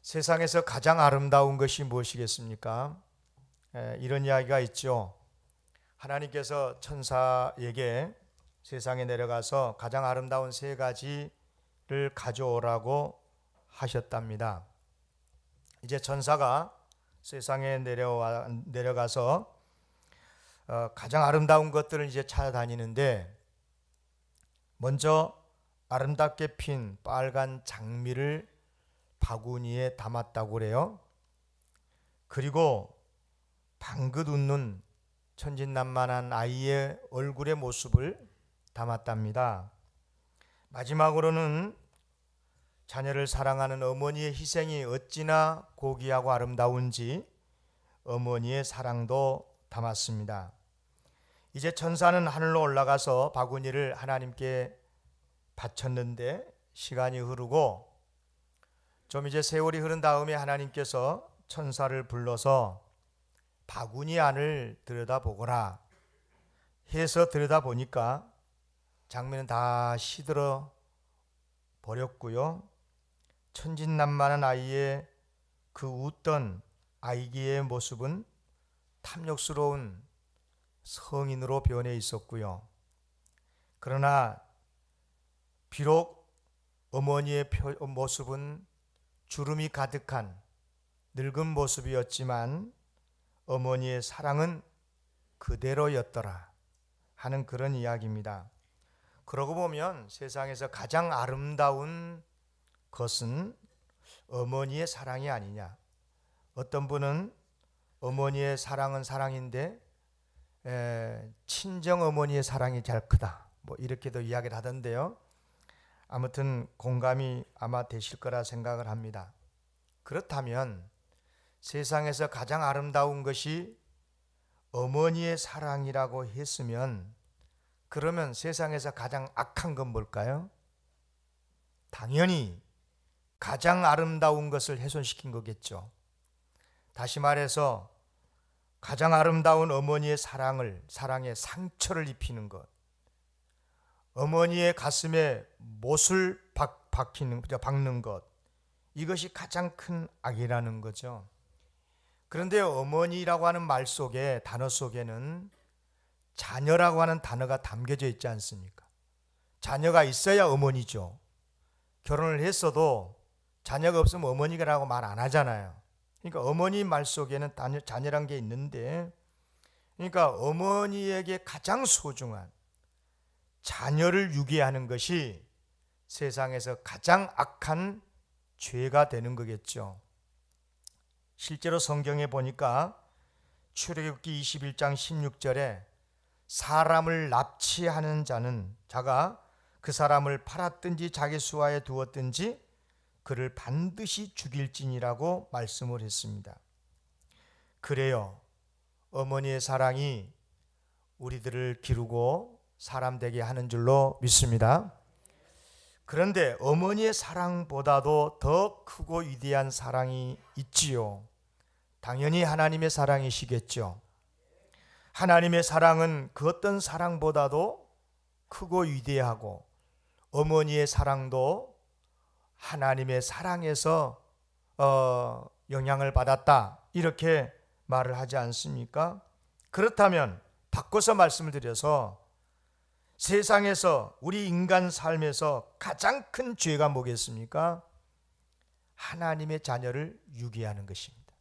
세상에서 가장 아름다운 것이 무엇이겠습니까? 이런 이야기가 있죠. 하나님께서 천사에게 세상에 내려가서 가장 아름다운 세 가지를 가져오라고 하셨답니다. 이제 천사가 세상에 내려가서 가장 아름다운 것들을 이제 찾아다니는데, 먼저 아름답게 핀 빨간 장미를 바구니에 담았다고 그래요. 그리고 방긋 웃는 천진난만한 아이의 얼굴의 모습을 담았답니다. 마지막으로는 자녀를 사랑하는 어머니의 희생이 어찌나 고귀하고 아름다운지 어머니의 사랑도 담았습니다. 이제 천사는 하늘로 올라가서 바구니를 하나님께 바쳤는데, 시간이 흐르고 좀 이제 세월이 흐른 다음에 하나님께서 천사를 불러서 바구니 안을 들여다보거라 해서 들여다보니까 장미는 다 시들어 버렸고요. 천진난만한 아이의 그 웃던 아이기의 모습은 탐욕스러운 성인으로 변해 있었고요. 그러나 비록 어머니의 모습은 주름이 가득한 늙은 모습이었지만 어머니의 사랑은 그대로였더라 하는 그런 이야기입니다. 그러고 보면 세상에서 가장 아름다운 것은 어머니의 사랑이 아니냐. 어떤 분은 어머니의 사랑은 사랑인데 친정 어머니의 사랑이 제일 크다, 이렇게도 이야기를 하던데요. 아무튼 공감이 아마 되실 거라 생각을 합니다. 그렇다면 세상에서 가장 아름다운 것이 어머니의 사랑이라고 했으면, 그러면 세상에서 가장 악한 건 뭘까요? 당연히 가장 아름다운 것을 훼손시킨 거겠죠. 다시 말해서 가장 아름다운 어머니의 사랑에 상처를 입히는 것, 어머니의 가슴에 못을 박는 것, 이것이 가장 큰 악이라는 거죠. 그런데 어머니라고 하는 말 속에, 단어 속에는 자녀라고 하는 단어가 담겨져 있지 않습니까? 자녀가 있어야 어머니죠. 결혼을 했어도 자녀가 없으면 어머니라고 말 안 하잖아요. 그러니까 어머니 말 속에는 자녀란 게 있는데, 그러니까 어머니에게 가장 소중한 자녀를 유기하는 것이 세상에서 가장 악한 죄가 되는 거겠죠. 실제로 성경에 보니까 출애굽기 21장 16절에 사람을 납치하는 자가 그 사람을 팔았든지 자기 수하에 두었든지 그를 반드시 죽일지니라고 말씀을 했습니다. 그래요, 어머니의 사랑이 우리들을 기르고 사람 되게 하는 줄로 믿습니다. 그런데 어머니의 사랑보다도 더 크고 위대한 사랑이 있지요. 당연히 하나님의 사랑이시겠죠. 하나님의 사랑은 그 어떤 사랑보다도 크고 위대하고, 어머니의 사랑도 하나님의 사랑에서 영향을 받았다, 이렇게 말을 하지 않습니까? 그렇다면 바꿔서 말씀을 드려서, 세상에서 우리 인간 삶에서 가장 큰 죄가 뭐겠습니까? 하나님의 자녀를 유기하는 것입니다.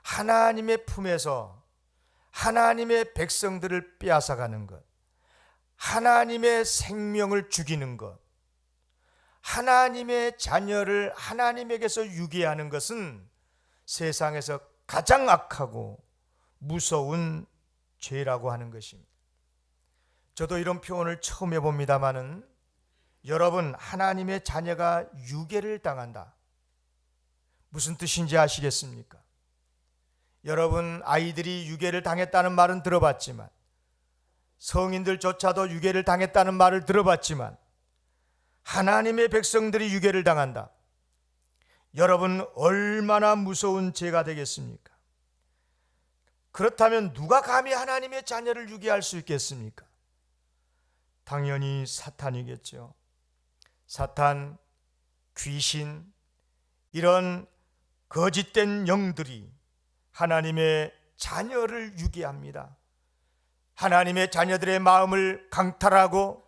하나님의 품에서 하나님의 백성들을 빼앗아가는 것, 하나님의 생명을 죽이는 것, 하나님의 자녀를 하나님에게서 유기하는 것은 세상에서 가장 악하고 무서운 죄라고 하는 것입니다. 저도 이런 표현을 처음 해봅니다마는, 여러분, 하나님의 자녀가 유괴를 당한다, 무슨 뜻인지 아시겠습니까? 여러분, 아이들이 유괴를 당했다는 말은 들어봤지만, 성인들조차도 유괴를 당했다는 말을 들어봤지만, 하나님의 백성들이 유괴를 당한다, 여러분, 얼마나 무서운 죄가 되겠습니까? 그렇다면 누가 감히 하나님의 자녀를 유괴할 수 있겠습니까? 당연히 사탄이겠죠. 사탄, 귀신, 이런 거짓된 영들이 하나님의 자녀를 유괴합니다. 하나님의 자녀들의 마음을 강탈하고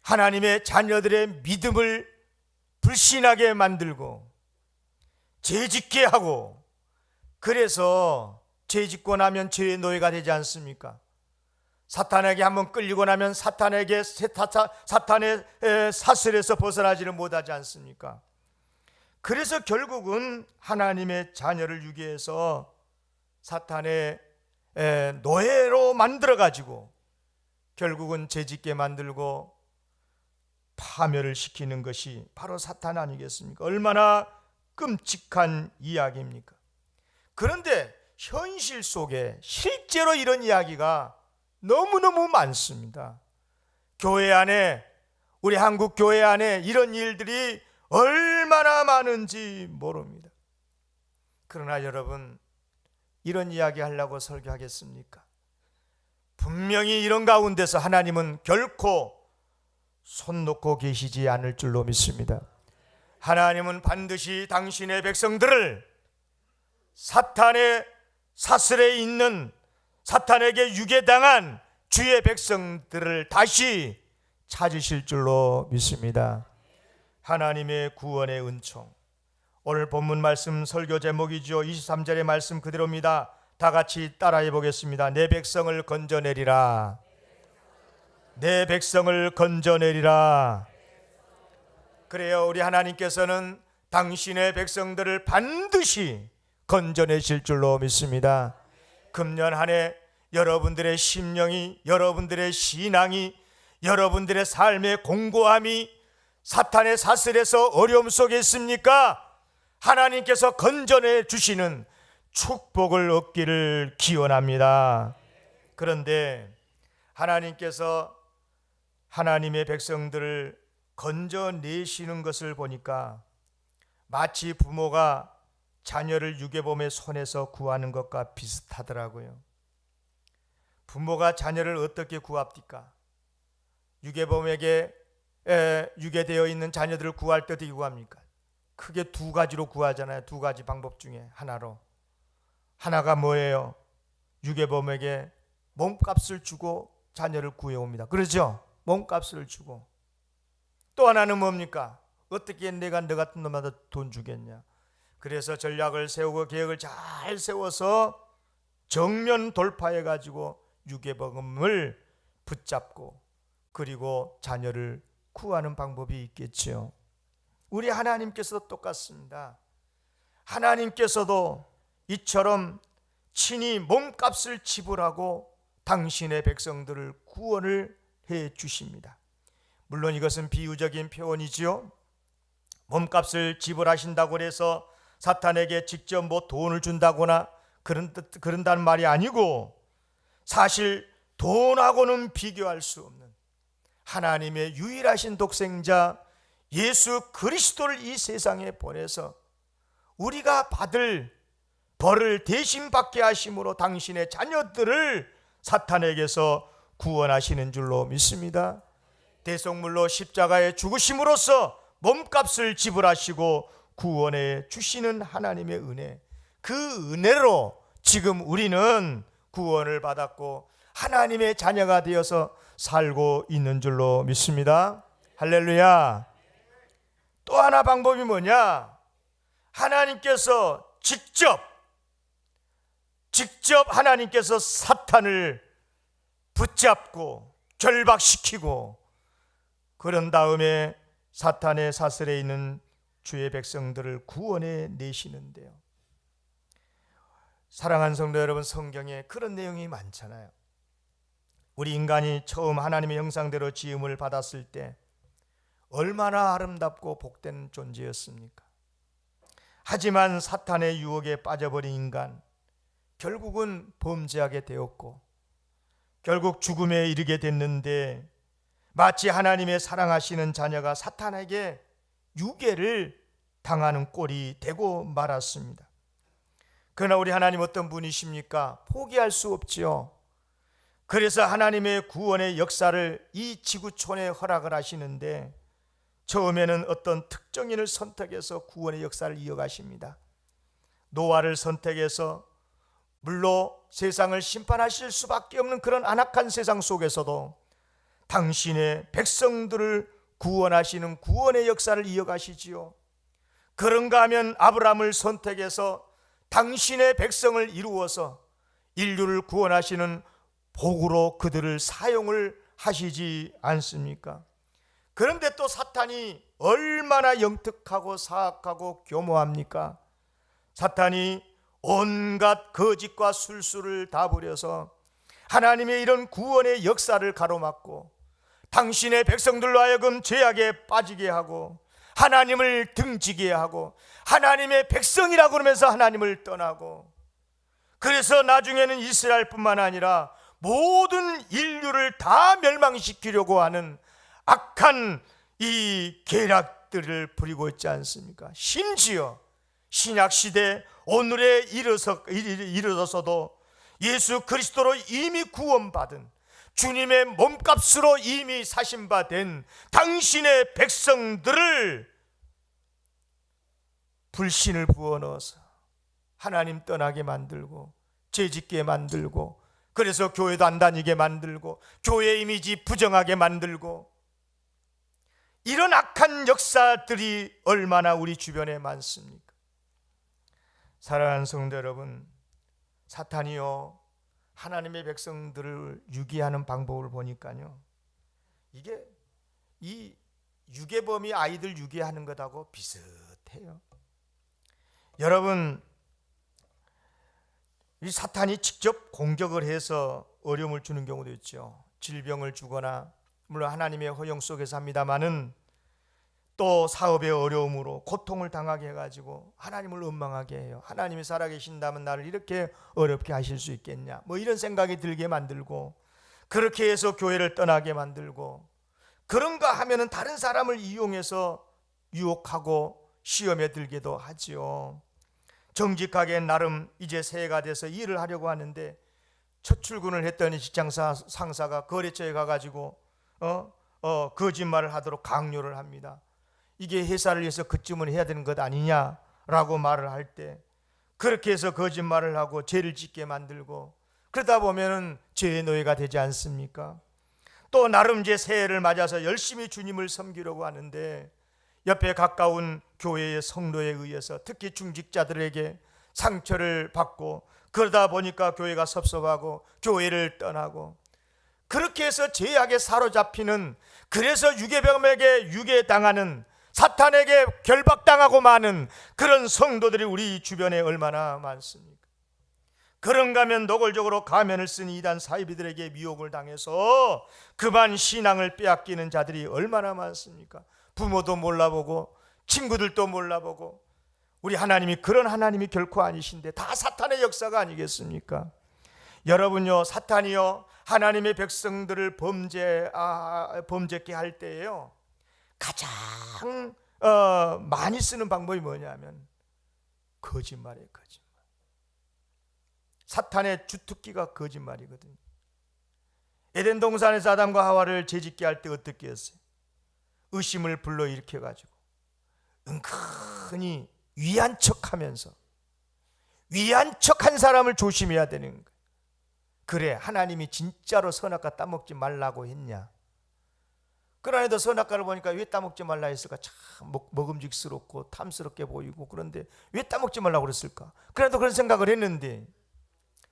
하나님의 자녀들의 믿음을 불신하게 만들고 죄짓게 하고, 그래서 죄짓고 나면 죄의 노예가 되지 않습니까? 사탄에게 한번 끌리고 나면 사탄의 사슬에서 벗어나지를 못하지 않습니까? 그래서 결국은 하나님의 자녀를 유괴해서 사탄의 노예로 만들어가지고 결국은 죄짓게 만들고 파멸을 시키는 것이 바로 사탄 아니겠습니까? 얼마나 끔찍한 이야기입니까? 그런데 현실 속에 실제로 이런 이야기가 너무너무 많습니다. 교회 안에, 우리 한국 교회 안에 이런 일들이 얼마나 많은지 모릅니다. 그러나 여러분, 이런 이야기 하려고 설교하겠습니까? 분명히 이런 가운데서 하나님은 결코 손 놓고 계시지 않을 줄로 믿습니다. 하나님은 반드시 당신의 백성들을 사탄의 사슬에 있는, 사탄에게 유괴당한 주의 백성들을 다시 찾으실 줄로 믿습니다. 하나님의 구원의 은총, 오늘 본문 말씀 설교 제목이죠. 23절의 말씀 그대로입니다. 다 같이 따라해 보겠습니다. 내 백성을 건져내리라. 내 백성을 건져내리라. 그래요, 우리 하나님께서는 당신의 백성들을 반드시 건져내실 줄로 믿습니다. 금년 한 해 여러분들의 심령이, 여러분들의 신앙이, 여러분들의 삶의 공고함이 사탄의 사슬에서 어려움 속에 있습니까? 하나님께서 건져내 주시는 축복을 얻기를 기원합니다. 그런데 하나님께서 하나님의 백성들을 건져내시는 것을 보니까 마치 부모가 자녀를 유괴범의 손에서 구하는 것과 비슷하더라고요. 부모가 자녀를 어떻게 구합니까? 유괴범에게 유괴되어 있는 자녀들을 구할 때 어떻게 구합니까? 크게 두 가지로 구하잖아요. 두 가지 방법 중에 하나로. 하나가 뭐예요? 유괴범에게 몸값을 주고 자녀를 구해옵니다. 그렇죠? 몸값을 주고. 또 하나는 뭡니까? 어떻게 내가 너 같은 놈한테 돈 주겠냐? 그래서 전략을 세우고 계획을 잘 세워서 정면 돌파해가지고 유괴범을 붙잡고 그리고 자녀를 구하는 방법이 있겠지요. 우리 하나님께서도 똑같습니다. 하나님께서도 이처럼 친히 몸값을 지불하고 당신의 백성들을 구원을 해 주십니다. 물론 이것은 비유적인 표현이지요. 몸값을 지불하신다고 해서 사탄에게 직접 뭐 돈을 준다거나 그런다는 말이 아니고, 사실 돈하고는 비교할 수 없는 하나님의 유일하신 독생자 예수 그리스도를 이 세상에 보내서 우리가 받을 벌을 대신 받게 하심으로 당신의 자녀들을 사탄에게서 구원하시는 줄로 믿습니다. 대속물로 십자가에 죽으심으로써 몸값을 지불하시고 구원해 주시는 하나님의 은혜, 그 은혜로 지금 우리는 구원을 받았고 하나님의 자녀가 되어서 살고 있는 줄로 믿습니다. 할렐루야. 또 하나 방법이 뭐냐? 하나님께서 직접 하나님께서 사탄을 붙잡고 결박시키고 그런 다음에 사탄의 사슬에 있는 주의 백성들을 구원해 내시는데요. 사랑하는 성도 여러분, 성경에 그런 내용이 많잖아요. 우리 인간이 처음 하나님의 형상대로 지음을 받았을 때 얼마나 아름답고 복된 존재였습니까? 하지만 사탄의 유혹에 빠져버린 인간, 결국은 범죄하게 되었고 결국 죽음에 이르게 됐는데, 마치 하나님의 사랑하시는 자녀가 사탄에게 유괴를 당하는 꼴이 되고 말았습니다. 그러나 우리 하나님 어떤 분이십니까? 포기할 수 없지요. 그래서 하나님의 구원의 역사를 이 지구촌에 허락을 하시는데, 처음에는 어떤 특정인을 선택해서 구원의 역사를 이어가십니다. 노아를 선택해서 물로 세상을 심판하실 수밖에 없는 그런 안악한 세상 속에서도 당신의 백성들을 구원하시는 구원의 역사를 이어가시지요. 그런가 하면 아브라함을 선택해서 당신의 백성을 이루어서 인류를 구원하시는 복으로 그들을 사용을 하시지 않습니까? 그런데 또 사탄이 얼마나 영특하고 사악하고 교모합니까? 사탄이 온갖 거짓과 술수를 다 부려서 하나님의 이런 구원의 역사를 가로막고 당신의 백성들로 하여금 죄악에 빠지게 하고 하나님을 등지게 하고 하나님의 백성이라고 그러면서 하나님을 떠나고, 그래서 나중에는 이스라엘뿐만 아니라 모든 인류를 다 멸망시키려고 하는 악한 이 계략들을 부리고 있지 않습니까? 심지어 신약시대 오늘에 이르러서도 예수 그리스도로 이미 구원받은 주님의 몸값으로 이미 사신바된 당신의 백성들을 불신을 부어넣어서 하나님 떠나게 만들고 죄짓게 만들고, 그래서 교회도 안 다니게 만들고 교회 이미지 부정하게 만들고, 이런 악한 역사들이 얼마나 우리 주변에 많습니까? 사랑하는 성도 여러분, 사탄이요 하나님의 백성들을 유기하는 방법을 보니까요, 이게 이 유괴범이 아이들 유괴하는 것하고 비슷해요. 여러분, 이 사탄이 직접 공격을 해서 어려움을 주는 경우도 있죠. 질병을 주거나, 물론 하나님의 허용 속에서 합니다마는 또 사업의 어려움으로 고통을 당하게 해가지고 하나님을 원망하게 해요. 하나님이 살아계신다면 나를 이렇게 어렵게 하실 수 있겠냐, 뭐 이런 생각이 들게 만들고, 그렇게 해서 교회를 떠나게 만들고, 그런가 하면은 다른 사람을 이용해서 유혹하고 시험에 들게도 하지요. 정직하게 나름 이제 새해가 돼서 일을 하려고 하는데 첫 출근을 했더니 직장 상사가 거래처에 가가지고 거짓말을 하도록 강요를 합니다. 이게 회사를 위해서 그쯤은 해야 되는 것 아니냐라고 말을 할 때, 그렇게 해서 거짓말을 하고 죄를 짓게 만들고, 그러다 보면은 죄의 노예가 되지 않습니까? 또 나름 이제 새해를 맞아서 열심히 주님을 섬기려고 하는데 옆에 가까운 교회의 성도에 의해서 특히 중직자들에게 상처를 받고, 그러다 보니까 교회가 섭섭하고 교회를 떠나고, 그렇게 해서 죄악에 사로잡히는, 그래서 유괴병에게 유괴당하는, 사탄에게 결박당하고 마는 그런 성도들이 우리 주변에 얼마나 많습니까? 그런가 하면 노골적으로 가면을 쓴 이단 사이비들에게 미혹을 당해서 그만 신앙을 빼앗기는 자들이 얼마나 많습니까? 부모도 몰라보고 친구들도 몰라보고. 우리 하나님이 그런 하나님이 결코 아니신데 다 사탄의 역사가 아니겠습니까? 여러분요, 사탄이요 하나님의 백성들을 범죄케 할 때에요 가장 많이 쓰는 방법이 뭐냐면 거짓말이에요. 거짓말. 사탄의 주특기가 거짓말이거든요. 에덴 동산에서 아담과 하와를 죄짓게 할 때 어떻게 했어요? 의심을 불러일으켜가지고 은근히 위한 척하면서, 위한 척한 사람을 조심해야 되는 거예요. 그래, 하나님이 진짜로 선악과 따먹지 말라고 했냐? 그러나도 선악과를 보니까 왜 따먹지 말라 했을까? 참 먹음직스럽고 탐스럽게 보이고, 그런데 왜 따먹지 말라고 그랬을까? 그래도 그런 생각을 했는데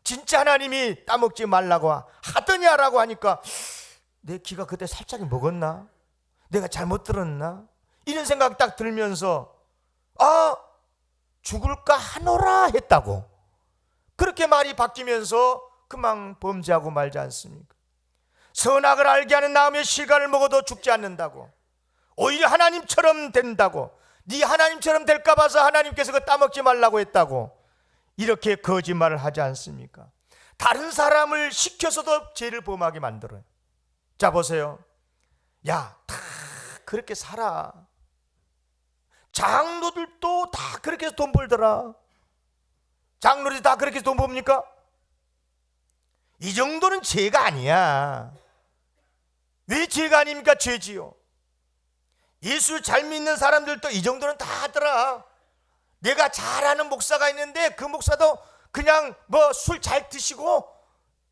진짜 하나님이 따먹지 말라고 하더냐라고 하니까 내 귀가 그때 살짝 먹었나? 내가 잘못 들었나? 이런 생각 딱 들면서 죽을까 하노라 했다고, 그렇게 말이 바뀌면서 그만 범죄하고 말지 않습니까? 선악을 알게 하는 나무의 실과를 먹어도 죽지 않는다고, 오히려 하나님처럼 된다고, 네 하나님처럼 될까 봐서 하나님께서 그거 따먹지 말라고 했다고, 이렇게 거짓말을 하지 않습니까? 다른 사람을 시켜서도 죄를 범하게 만들어요. 자 보세요. 야, 다 그렇게 살아. 장로들도 다 그렇게 해서 돈 벌더라. 장로들이 다 그렇게 해서 돈 법니까? 이 정도는 죄가 아니야. 왜 죄가 아닙니까? 죄지요. 예수 잘 믿는 사람들도 이 정도는 다 하더라. 내가 잘 아는 목사가 있는데 그 목사도 그냥 뭐 술 잘 드시고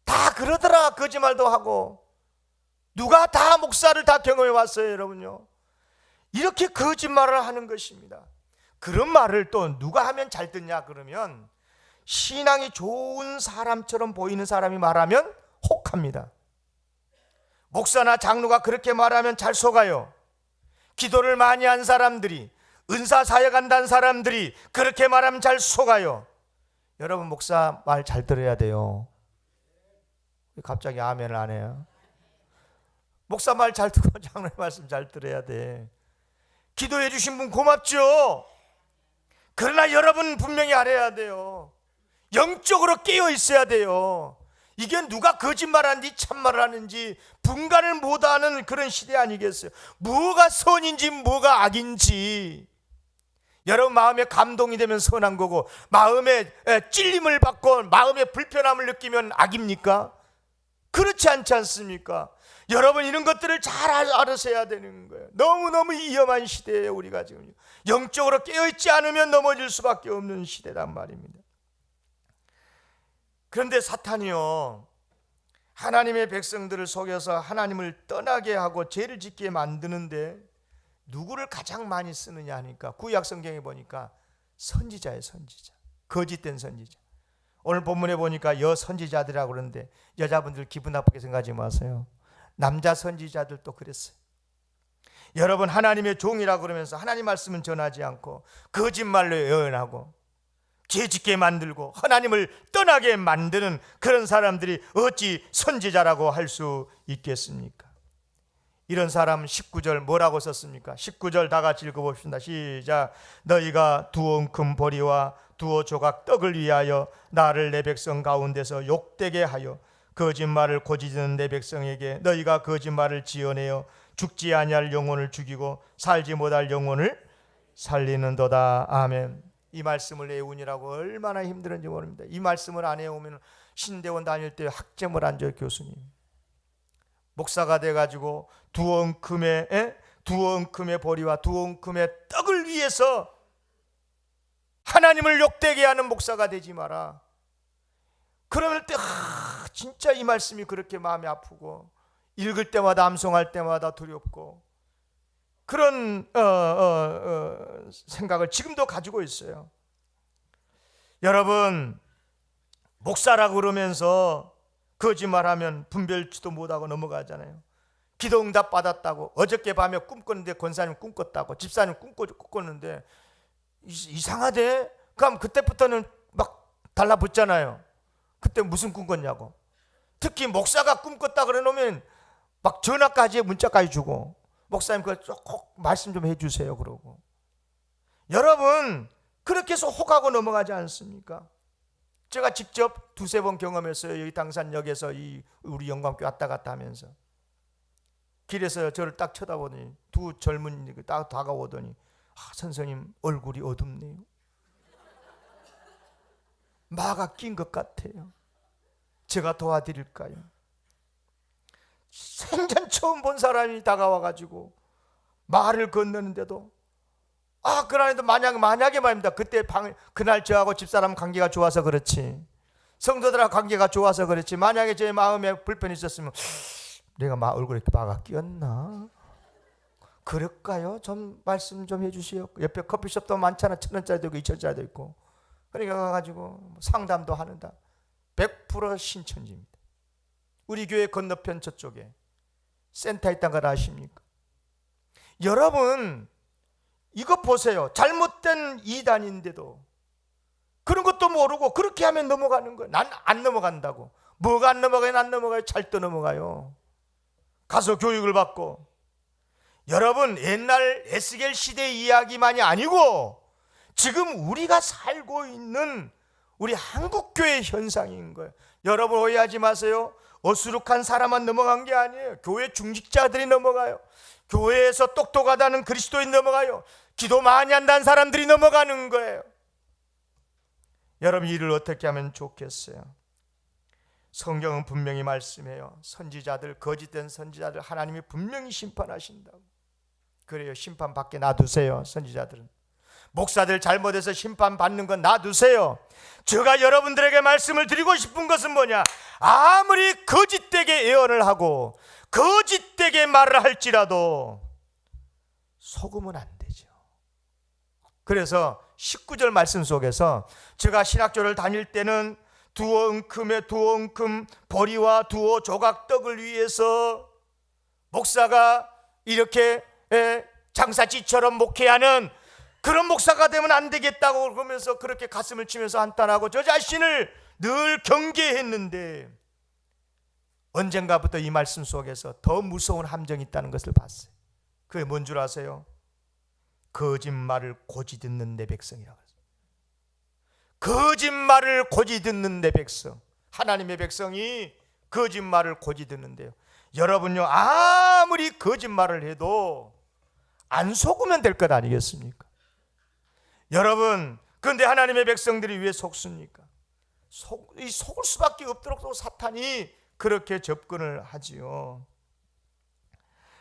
다 그러더라. 거짓말도 하고. 누가 다 목사를 다 경험해 왔어요, 여러분요. 이렇게 거짓말을 하는 것입니다. 그런 말을 또 누가 하면 잘 듣냐 그러면 신앙이 좋은 사람처럼 보이는 사람이 말하면 혹합니다. 목사나 장로가 그렇게 말하면 잘 속아요. 기도를 많이 한 사람들이, 은사 사역한다는 사람들이 그렇게 말하면 잘 속아요. 여러분, 목사 말 잘 들어야 돼요. 갑자기 아멘을 안 해요? 목사 말 잘 듣고 장로의 말씀 잘 들어야 돼. 기도해 주신 분 고맙죠. 그러나 여러분 분명히 알아야 돼요. 영적으로 깨어 있어야 돼요. 이게 누가 거짓말하는지 참말을 하는지 분간을 못하는 그런 시대 아니겠어요? 뭐가 선인지 뭐가 악인지. 여러분 마음에 감동이 되면 선한 거고, 마음에 찔림을 받고 마음에 불편함을 느끼면 악입니까? 그렇지 않지 않습니까? 여러분, 이런 것들을 잘 알아서야 되는 거예요. 너무너무 위험한 시대예요. 우리가 지금 영적으로 깨어있지 않으면 넘어질 수밖에 없는 시대란 말입니다. 그런데 사탄이요, 하나님의 백성들을 속여서 하나님을 떠나게 하고 죄를 짓게 만드는데 누구를 가장 많이 쓰느냐 하니까 구약 성경에 보니까 선지자예요. 선지자, 거짓된 선지자. 오늘 본문에 보니까 여선지자들이라고 그러는데 여자분들 기분 나쁘게 생각하지 마세요. 남자 선지자들도 그랬어요. 여러분, 하나님의 종이라고 그러면서 하나님 말씀은 전하지 않고 거짓말로 예언하고 죄짓게 만들고 하나님을 떠나게 만드는 그런 사람들이 어찌 선지자라고 할 수 있겠습니까? 이런 사람 19절 뭐라고 썼습니까? 19절 다 같이 읽어봅시다. 시작. 너희가 두어 금 보리와 두어 조각 떡을 위하여 나를 내 백성 가운데서 욕되게 하여 거짓말을 고지는 내 백성에게 너희가 거짓말을 지어내어 죽지 아니할 영혼을 죽이고 살지 못할 영혼을 살리는도다. 아멘. 이 말씀을 외우느라고 얼마나 힘들은지 모릅니다. 이 말씀을 안 외우면 신대원 다닐 때 학점을 안 줘요. 교수님. 목사가 돼가지고 두 엉큼의 보리와 두 엉큼의 떡을 위해서 하나님을 욕되게 하는 목사가 되지 마라. 그러면 때 진짜 이 말씀이 그렇게 마음이 아프고 읽을 때마다 암송할 때마다 두렵고 그런 생각을 지금도 가지고 있어요. 여러분, 목사라고 그러면서 거짓말하면 분별치도 못하고 넘어가잖아요. 기도응답 받았다고, 어저께 밤에 꿈꿨는데 권사님 꿈꿨다고, 집사님 꿈꿨는데 이상하대? 그럼 그때부터는 막 달라붙잖아요. 그때 무슨 꿈 꿨냐고. 특히 목사가 꿈꿨다 그러면 막 전화까지 문자까지 주고, 목사님 그거 꼭 말씀 좀 해주세요 그러고. 여러분, 그렇게 해서 혹하고 넘어가지 않습니까? 제가 직접 두세 번 경험했어요. 여기 당산역에서 우리 영광교회 왔다 갔다 하면서 길에서 저를 딱 쳐다보더니 두 젊은이가 딱 다가오더니 선생님 얼굴이 어둡네요. 마가 낀 것 같아요. 제가 도와드릴까요? 생전 처음 본 사람이 다가와가지고 말을 건너는데도 그날에도 만약에 말입니다. 그때 그날 저하고 집사람 관계가 좋아서 그렇지, 성도들하고 관계가 좋아서 그렇지, 만약에 제 마음에 불편이 있었으면 내가 얼굴에 이렇게 마가 끼었나? 그럴까요? 좀 말씀 좀 해주시오. 옆에 커피숍도 많잖아. 1,000원짜리도 있고 2,000원짜리도 있고. 그러니까 가가지고 상담도 하는다. 100% 신천지입니다. 우리 교회 건너편 저쪽에 센터 있다는 걸 아십니까? 여러분, 이거 보세요. 잘못된 이단인데도 그런 것도 모르고 그렇게 하면 넘어가는 거예요. 난 안 넘어간다고. 뭐가 안 넘어가요? 안 넘어가요? 잘 떠넘어가요. 가서 교육을 받고. 여러분, 옛날 에스겔 시대 이야기만이 아니고 지금 우리가 살고 있는 우리 한국교회 현상인 거예요. 여러분 오해하지 마세요. 어수룩한 사람만 넘어간 게 아니에요. 교회 중직자들이 넘어가요. 교회에서 똑똑하다는 그리스도인 넘어가요. 기도 많이 한다는 사람들이 넘어가는 거예요. 여러분, 이를 어떻게 하면 좋겠어요? 성경은 분명히 말씀해요. 선지자들, 거짓된 선지자들 하나님이 분명히 심판하신다고. 그래요. 심판 받게 놔두세요. 선지자들은. 목사들 잘못해서 심판 받는 건 놔두세요. 제가 여러분들에게 말씀을 드리고 싶은 것은 뭐냐? 아무리 거짓되게 예언을 하고 거짓되게 말을 할지라도 속으면 안 되죠. 그래서 19절 말씀 속에서 제가 신학교를 다닐 때는 두어 은큼에 두어 은큼 보리와 두어 조각 떡을 위해서 목사가 이렇게 장사치처럼 목회하는 그런 목사가 되면 안 되겠다고 그러면서 그렇게 가슴을 치면서 한탄하고 저 자신을 늘 경계했는데 언젠가부터 이 말씀 속에서 더 무서운 함정이 있다는 것을 봤어요. 그게 뭔 줄 아세요? 거짓말을 고지 듣는 내 백성이라고 했어요. 거짓말을 고지 듣는 내 백성. 하나님의 백성이 거짓말을 고지 듣는데요. 여러분요, 아무리 거짓말을 해도 안 속으면 될 것 아니겠습니까? 여러분, 그런데 하나님의 백성들이 왜 속습니까? 속을 수밖에 없도록 또 사탄이 그렇게 접근을 하지요.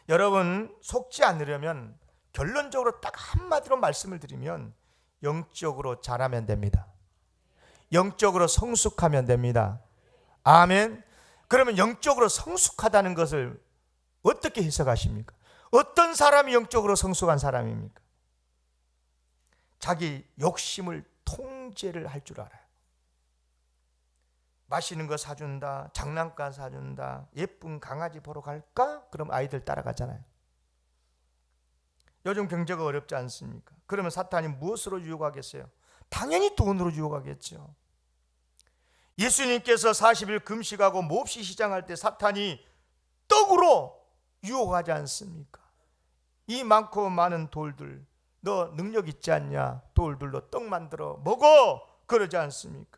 여러분, 속지 않으려면 결론적으로 딱 한마디로 말씀을 드리면 영적으로 자라면 됩니다. 영적으로 성숙하면 됩니다. 아멘. 그러면 영적으로 성숙하다는 것을 어떻게 해석하십니까? 어떤 사람이 영적으로 성숙한 사람입니까? 자기 욕심을 통제를 할 줄 알아요. 맛있는 거 사준다, 장난감 사준다, 예쁜 강아지 보러 갈까? 그럼 아이들 따라가잖아요. 요즘 경제가 어렵지 않습니까? 그러면 사탄이 무엇으로 유혹하겠어요? 당연히 돈으로 유혹하겠죠. 예수님께서 40일 금식하고 몹시 시장할 때 사탄이 떡으로 유혹하지 않습니까? 이 많고 많은 돌들, 너 능력 있지 않냐? 돌들로 떡 만들어 먹어! 그러지 않습니까?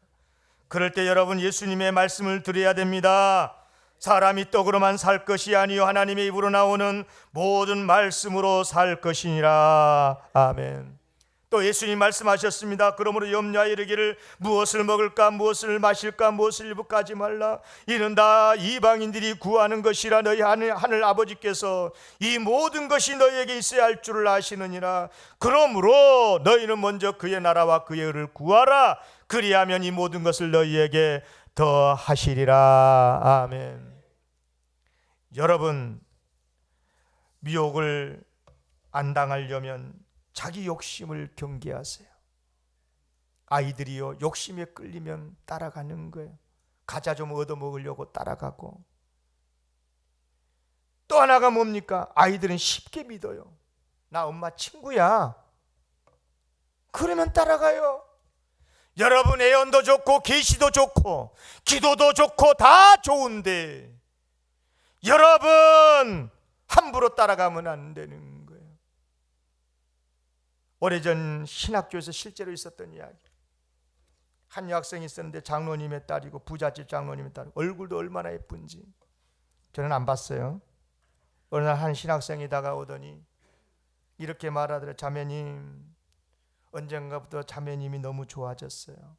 그럴 때 여러분 예수님의 말씀을 드려야 됩니다. 사람이 떡으로만 살 것이 아니요 하나님의 입으로 나오는 모든 말씀으로 살 것이니라. 아멘. 또 예수님 말씀하셨습니다. 그러므로 염려하여 이르기를 무엇을 먹을까 무엇을 마실까 무엇을 입을까 하지 말라. 이는 다 이방인들이 구하는 것이라 너희 하늘 아버지께서 이 모든 것이 너희에게 있어야 할 줄을 아시느니라. 그러므로 너희는 먼저 그의 나라와 그의 의를 구하라. 그리하면 이 모든 것을 너희에게 더 하시리라. 아멘. 여러분, 미혹을 안 당하려면 자기 욕심을 경계하세요. 아이들이요, 욕심에 끌리면 따라가는 거예요. 과자 좀 얻어먹으려고 따라가고. 또 하나가 뭡니까? 아이들은 쉽게 믿어요. 나 엄마 친구야. 그러면 따라가요. 여러분, 애언도 좋고 계시도 좋고 기도도 좋고 다 좋은데 여러분 함부로 따라가면 안 되는 거예요. 오래전 신학교에서 실제로 있었던 이야기. 한 여학생이 있었는데 장로님의 딸이고 부잣집 장로님의 딸이고 얼굴도 얼마나 예쁜지 저는 안 봤어요. 어느 날 한 신학생이 다가오더니 이렇게 말하더래. 자매님, 언젠가부터 자매님이 너무 좋아졌어요.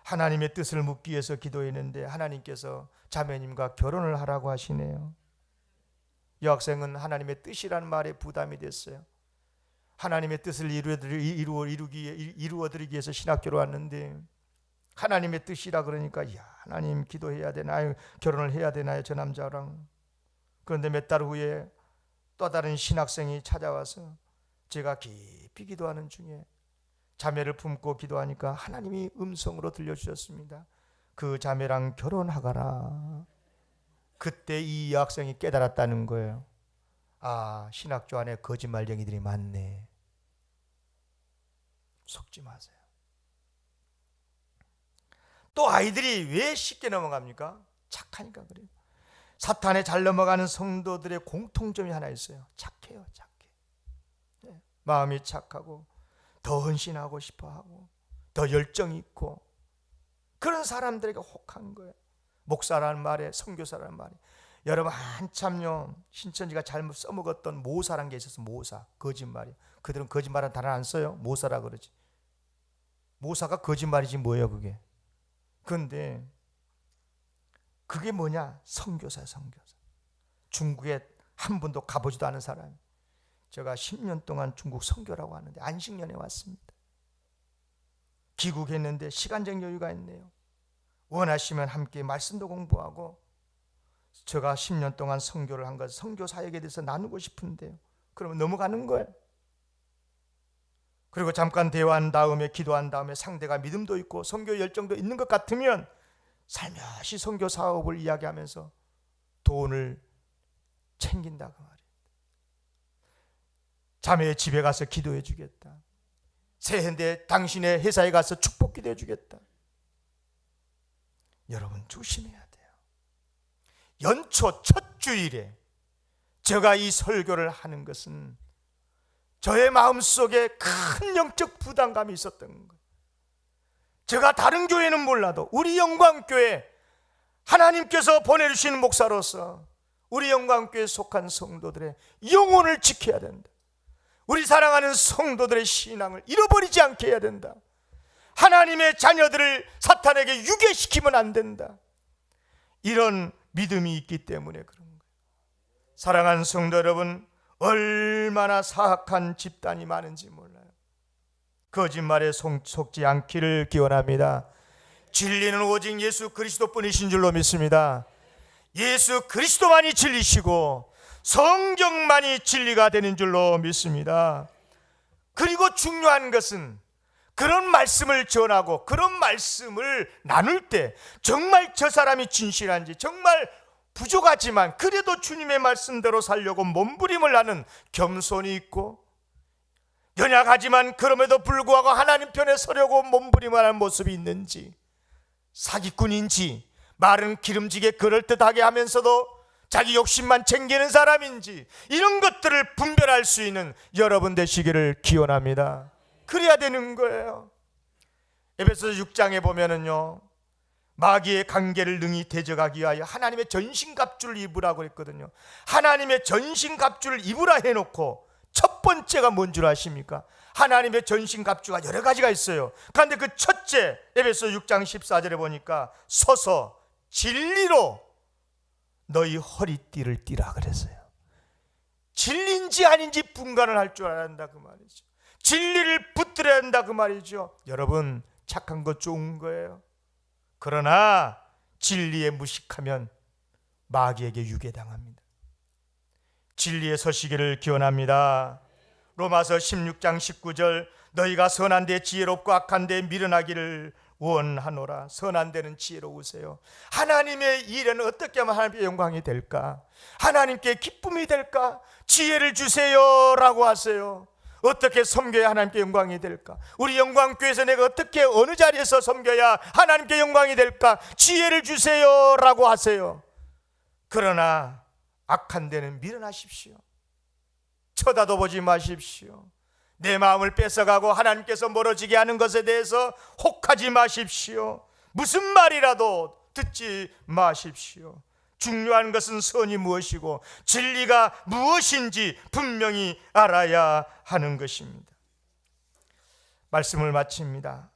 하나님의 뜻을 묻기 위해서 기도했는데 하나님께서 자매님과 결혼을 하라고 하시네요. 여학생은 하나님의 뜻이라는 말에 부담이 됐어요. 하나님의 뜻을 이루어드리기 위해서 신학교로 왔는데 하나님의 뜻이라 그러니까 야, 하나님 기도해야 되나요? 결혼을 해야 되나요? 저 남자랑. 그런데 몇 달 후에 또 다른 신학생이 찾아와서 제가 깊이 기도하는 중에 자매를 품고 기도하니까 하나님이 음성으로 들려주셨습니다. 그 자매랑 결혼하거라. 그때 이 여학생이 깨달았다는 거예요. 아, 신학교 안에 거짓말쟁이들이 많네. 속지 마세요. 또 아이들이 왜 쉽게 넘어갑니까? 착하니까 그래요. 사탄에 잘 넘어가는 성도들의 공통점이 하나 있어요. 착해요, 착해. 네. 마음이 착하고 더 헌신하고 싶어하고 더 열정 있고 그런 사람들에게 혹한 거예요. 목사라는 말에 선교사라는 말이. 여러분 한참요 신천지가 잘못 써먹었던 모사라는 게 있어서 모사, 거짓말이. 그들은 거짓말은 단어 안 써요. 모사라 그러지. 모사가 거짓말이지 뭐예요 그게. 그런데 그게 뭐냐? 선교사야, 선교사. 중국에 한 번도 가보지도 않은 사람. 제가 10년 동안 중국 선교라고 하는데 안식년에 왔습니다. 귀국했는데 시간적 여유가 있네요. 원하시면 함께 말씀도 공부하고 제가 10년 동안 선교를 한 것, 선교 사역에 대해서 나누고 싶은데요. 그러면 넘어가는 거예요. 그리고 잠깐 대화한 다음에 기도한 다음에 상대가 믿음도 있고 선교 열정도 있는 것 같으면 살며시 선교 사업을 이야기하면서 돈을 챙긴다 그 말이에요. 자매의 집에 가서 기도해 주겠다. 새해인데 당신의 회사에 가서 축복 기도해 주겠다. 여러분 조심해야 돼요. 연초 첫 주일에 제가 이 설교를 하는 것은 저의 마음속에 큰 영적 부담감이 있었던 거예요. 제가 다른 교회는 몰라도 우리 영광교회 하나님께서 보내주신 목사로서 우리 영광교회에 속한 성도들의 영혼을 지켜야 된다. 우리 사랑하는 성도들의 신앙을 잃어버리지 않게 해야 된다. 하나님의 자녀들을 사탄에게 유괴시키면 안 된다. 이런 믿음이 있기 때문에 그런 거예요. 사랑하는 성도 여러분, 얼마나 사악한 집단이 많은지 몰라요. 거짓말에 속지 않기를 기원합니다. 진리는 오직 예수 그리스도뿐이신 줄로 믿습니다. 예수 그리스도만이 진리시고 성경만이 진리가 되는 줄로 믿습니다. 그리고 중요한 것은 그런 말씀을 전하고 그런 말씀을 나눌 때 정말 저 사람이 진실한지, 정말 부족하지만 그래도 주님의 말씀대로 살려고 몸부림을 하는 겸손이 있고, 연약하지만 그럼에도 불구하고 하나님 편에 서려고 몸부림을 하는 모습이 있는지, 사기꾼인지, 말은 기름지게 그럴듯하게 하면서도 자기 욕심만 챙기는 사람인지, 이런 것들을 분별할 수 있는 여러분 되시기를 기원합니다. 그래야 되는 거예요. 에베소서 6장에 보면은요, 마귀의 관계를 능히 대적하기 위하여 하나님의 전신갑주를 입으라고 했거든요. 하나님의 전신갑주를 입으라 해놓고 첫 번째가 뭔 줄 아십니까? 하나님의 전신갑주가 여러 가지가 있어요. 그런데 그 첫째, 에베소서 6장 14절에 보니까 서서 진리로 너희 허리띠를 띠라 그랬어요. 진리인지 아닌지 분간을 할 줄 알아야 한다 그 말이죠. 진리를 붙들어야 한다 그 말이죠. 여러분, 착한 거 좋은 거예요. 그러나 진리에 무식하면 마귀에게 유괴당합니다. 진리에 서시기를 기원합니다. 로마서 16장 19절, 너희가 선한 데 지혜롭고 악한 데 미련하기를 원하노라. 선한 데는 지혜로우세요. 하나님의 일에는 어떻게 하면 하나님께 영광이 될까? 하나님께 기쁨이 될까? 지혜를 주세요 라고 하세요. 어떻게 섬겨야 하나님께 영광이 될까? 우리 영광교회에서 내가 어떻게 어느 자리에서 섬겨야 하나님께 영광이 될까? 지혜를 주세요 라고 하세요. 그러나 악한 데는 미련하십시오. 쳐다도 보지 마십시오. 내 마음을 뺏어가고 하나님께서 멀어지게 하는 것에 대해서 혹하지 마십시오. 무슨 말이라도 듣지 마십시오. 중요한 것은 선이 무엇이고 진리가 무엇인지 분명히 알아야 하는 것입니다. 말씀을 마칩니다.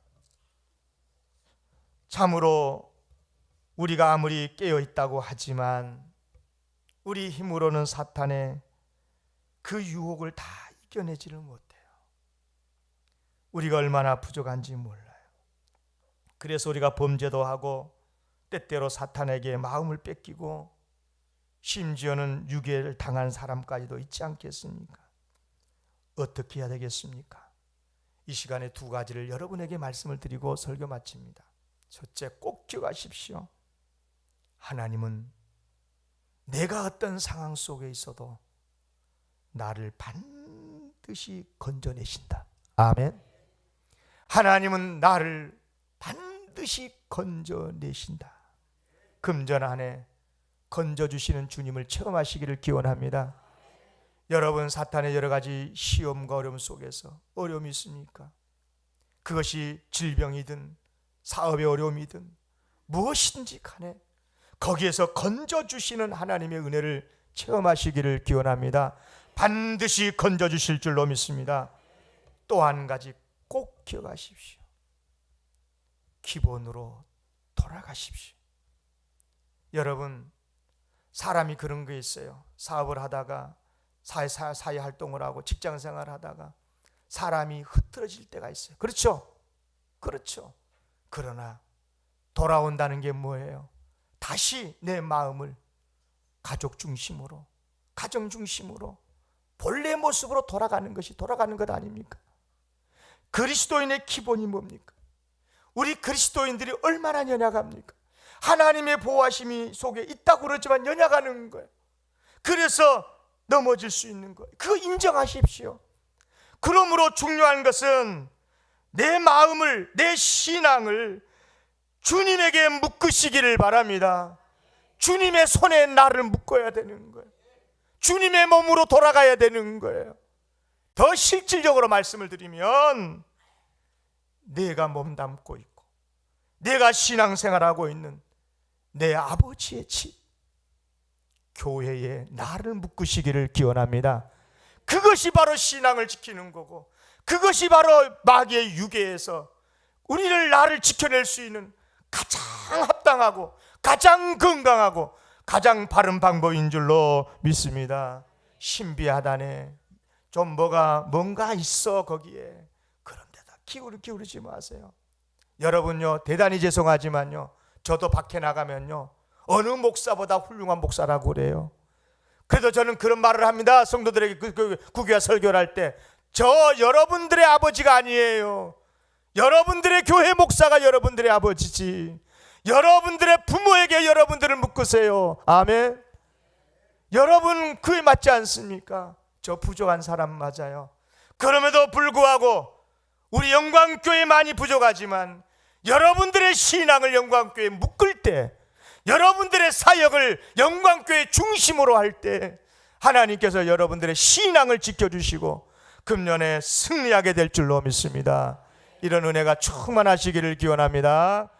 참으로 우리가 아무리 깨어있다고 하지만 우리 힘으로는 사탄의 그 유혹을 다 이겨내지를 못해요. 우리가 얼마나 부족한지 몰라요. 그래서 우리가 범죄도 하고 때때로 사탄에게 마음을 뺏기고 심지어는 유괴를 당한 사람까지도 있지 않겠습니까? 어떻게 해야 되겠습니까? 이 시간에 두 가지를 여러분에게 말씀을 드리고 설교 마칩니다. 첫째, 꼭 기억하십시오. 하나님은 내가 어떤 상황 속에 있어도 나를 반드시 건져내신다. 아멘. 하나님은 나를 반드시 건져내신다. 금전 안에 건져주시는 주님을 체험하시기를 기원합니다. 여러분, 사탄의 여러 가지 시험과 어려움 속에서 어려움이 있습니까? 그것이 질병이든 사업의 어려움이든 무엇인지 간에 거기에서 건져주시는 하나님의 은혜를 체험하시기를 기원합니다. 반드시 건져주실 줄로 믿습니다. 또 한 가지 꼭 기억하십시오. 기본으로 돌아가십시오. 여러분, 사람이 그런 게 있어요. 사업을 하다가 사회 활동을 하고 직장 생활을 하다가 사람이 흐트러질 때가 있어요. 그렇죠? 그렇죠. 그러나 돌아온다는 게 뭐예요? 다시 내 마음을 가족 중심으로, 가정 중심으로 본래 모습으로 돌아가는 것 아닙니까? 그리스도인의 기본이 뭡니까? 우리 그리스도인들이 얼마나 연약합니까? 하나님의 보호하심이 속에 있다고 그러지만 연약하는 거예요. 그래서 넘어질 수 있는 거예요. 그거 인정하십시오. 그러므로 중요한 것은 내 마음을, 내 신앙을 주님에게 묶으시기를 바랍니다. 주님의 손에 나를 묶어야 되는 거예요. 주님의 몸으로 돌아가야 되는 거예요. 더 실질적으로 말씀을 드리면 내가 몸담고 있고 내가 신앙생활하고 있는 내 아버지의 집 교회에 나를 묶으시기를 기원합니다. 그것이 바로 신앙을 지키는 거고, 그것이 바로 마귀의 유괴에서 나를 지켜낼 수 있는 가장 합당하고 가장 건강하고 가장 바른 방법인 줄로 믿습니다. 신비하다네. 좀 뭔가 있어 거기에. 그런 데다 기울이지 마세요. 여러분요, 대단히 죄송하지만요, 저도 밖에 나가면요 어느 목사보다 훌륭한 목사라고 그래요. 그래도 저는 그런 말을 합니다. 성도들에게 구교와 설교를 할 때, 저 여러분들의 아버지가 아니에요. 여러분들의 교회 목사가 여러분들의 아버지지. 여러분들의 부모에게 여러분들을 묶으세요. 아멘. 여러분 그에 맞지 않습니까? 저 부족한 사람 맞아요. 그럼에도 불구하고 우리 영광교회 많이 부족하지만 여러분들의 신앙을 영광교회에 묶을 때, 여러분들의 사역을 영광교회 중심으로 할 때 하나님께서 여러분들의 신앙을 지켜주시고 금년에 승리하게 될 줄로 믿습니다. 이런 은혜가 충만하시기를 기원합니다.